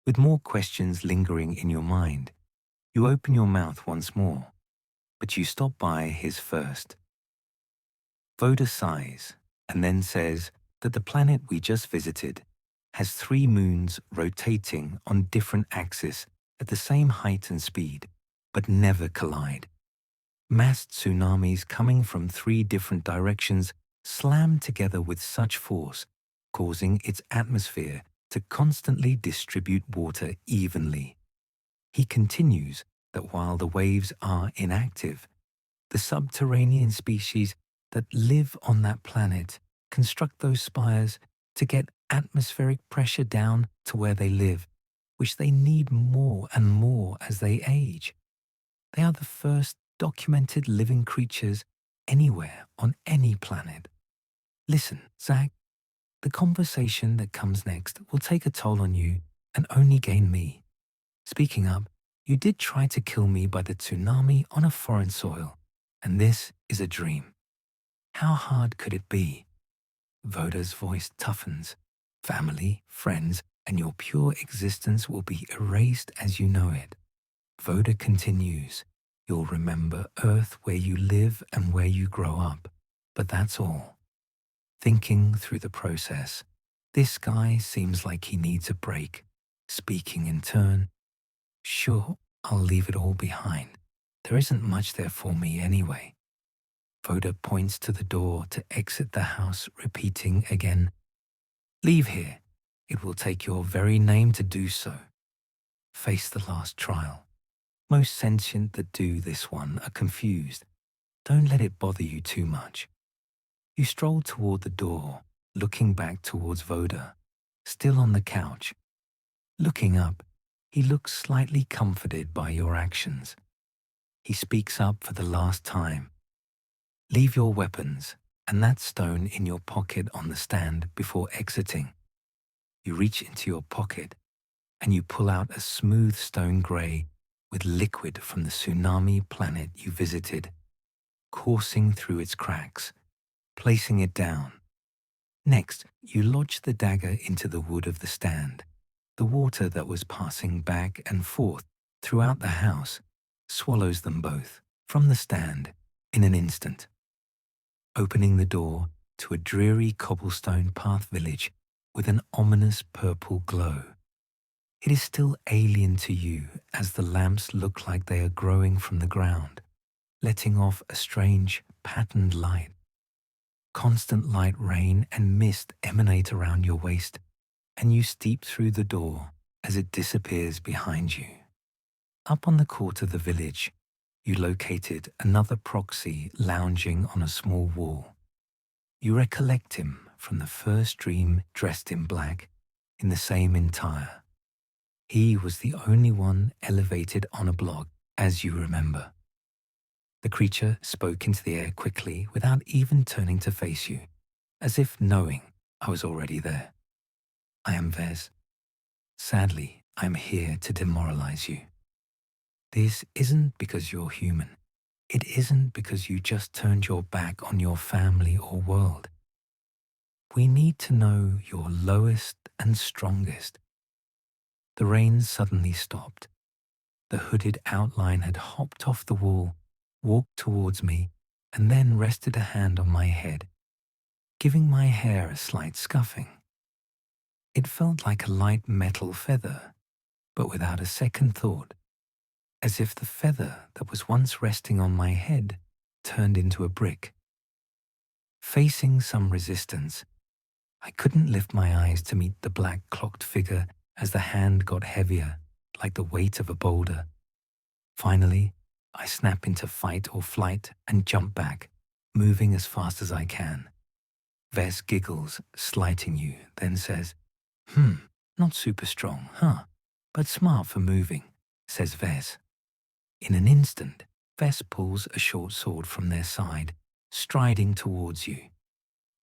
With more questions lingering in your mind, you open your mouth once more, but you stop by his first. Voda sighs and then says that the planet we just visited has 3 moons rotating on different axes at the same height and speed, but never collide. Mass tsunamis coming from 3 different directions slam together with such force, causing its atmosphere to constantly distribute water evenly. He continues that while the waves are inactive, the subterranean species that live on that planet construct those spires to get atmospheric pressure down to where they live, which they need more and more as they age. They are the first documented living creatures anywhere on any planet. Listen, Zach, the conversation that comes next will take a toll on you and only gain me. Speaking up, you did try to kill me by the tsunami on a foreign soil, and this is a dream. How hard could it be? Voda's voice toughens. Family, friends, and your pure existence will be erased as you know it. Voda continues. You'll remember Earth where you live and where you grow up, but that's all. Thinking through the process, this guy seems like he needs a break. Speaking in turn, sure, I'll leave it all behind. There isn't much there for me anyway. Voda points to the door to exit the house, repeating again, leave here. It will take your very name to do so. Face the last trial. Most sentient that do this one are confused. Don't let it bother you too much. You stroll toward the door, looking back towards Voda, still on the couch. Looking up, he looks slightly comforted by your actions. He speaks up for the last time. Leave your weapons and that stone in your pocket on the stand before exiting. You reach into your pocket and you pull out a smooth stone grey with liquid from the tsunami planet you visited, coursing through its cracks, placing it down. Next, you lodge the dagger into the wood of the stand. The water that was passing back and forth throughout the house swallows them both from the stand in an instant, opening the door to a dreary cobblestone path village with an ominous purple glow. It is still alien to you as the lamps look like they are growing from the ground, letting off a strange, patterned light. Constant light rain and mist emanate around your waist, and you steep through the door as it disappears behind you. Up on the court of the village, you located another proxy lounging on a small wall. You recollect him from the first dream, dressed in black, in the same attire. He was the only one elevated on a block, as you remember. The creature spoke into the air quickly without even turning to face you, as if knowing I was already there. I am Vez. Sadly, I am here to demoralize you. This isn't because you're human. It isn't because you just turned your back on your family or world. We need to know your lowest and strongest. The rain suddenly stopped. The hooded outline had hopped off the wall, walked towards me, and then rested a hand on my head, giving my hair a slight scuffing. It felt like a light metal feather, but without a second thought, as if the feather that was once resting on my head turned into a brick. Facing some resistance, I couldn't lift my eyes to meet the black clocked figure as the hand got heavier, like the weight of a boulder. Finally, I snap into fight or flight and jump back, moving as fast as I can. Vez giggles, slighting you, then says, not super strong, huh? But smart for moving, says Vez. In an instant, Vez pulls a short sword from their side, striding towards you.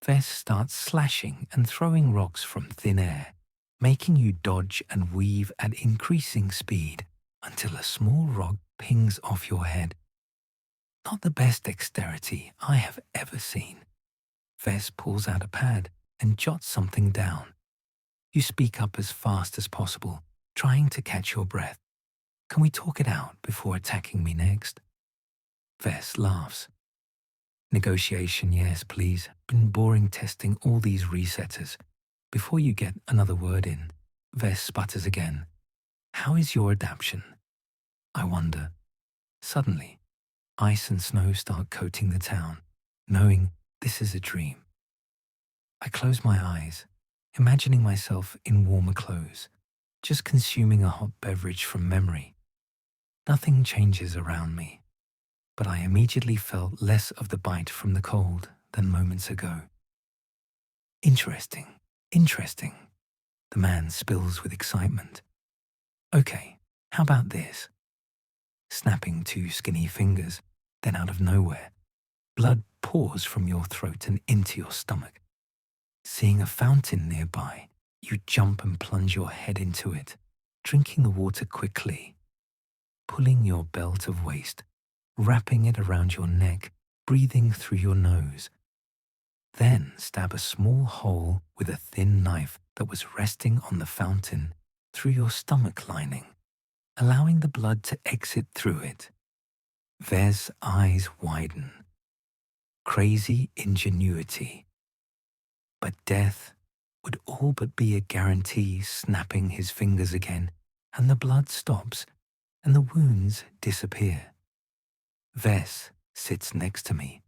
Vez starts slashing and throwing rocks from thin air, making you dodge and weave at increasing speed until a small rock pings off your head. Not the best dexterity I have ever seen. Vez pulls out a pad and jots something down. You speak up as fast as possible, trying to catch your breath. Can we talk it out before attacking me next? Vess laughs. Negotiation, yes, please. Been boring testing all these resetters. Before you get another word in, Vess sputters again. How is your adaptation? I wonder. Suddenly, ice and snow start coating the town, knowing this is a dream. I close my eyes, imagining myself in warmer clothes, just consuming a hot beverage from memory. Nothing changes around me, but I immediately felt less of the bite from the cold than moments ago. Interesting, interesting, the man spills with excitement. Okay, how about this? Snapping two skinny fingers, then out of nowhere, blood pours from your throat and into your stomach. Seeing a fountain nearby, you jump and plunge your head into it, drinking the water quickly, pulling your belt of waste, wrapping it around your neck, breathing through your nose. Then stab a small hole with a thin knife that was resting on the fountain through your stomach lining, allowing the blood to exit through it. Vez's eyes widen. Crazy ingenuity. But death would all but be a guarantee, snapping his fingers again, and the blood stops, and the wounds disappear. Vess sits next to me,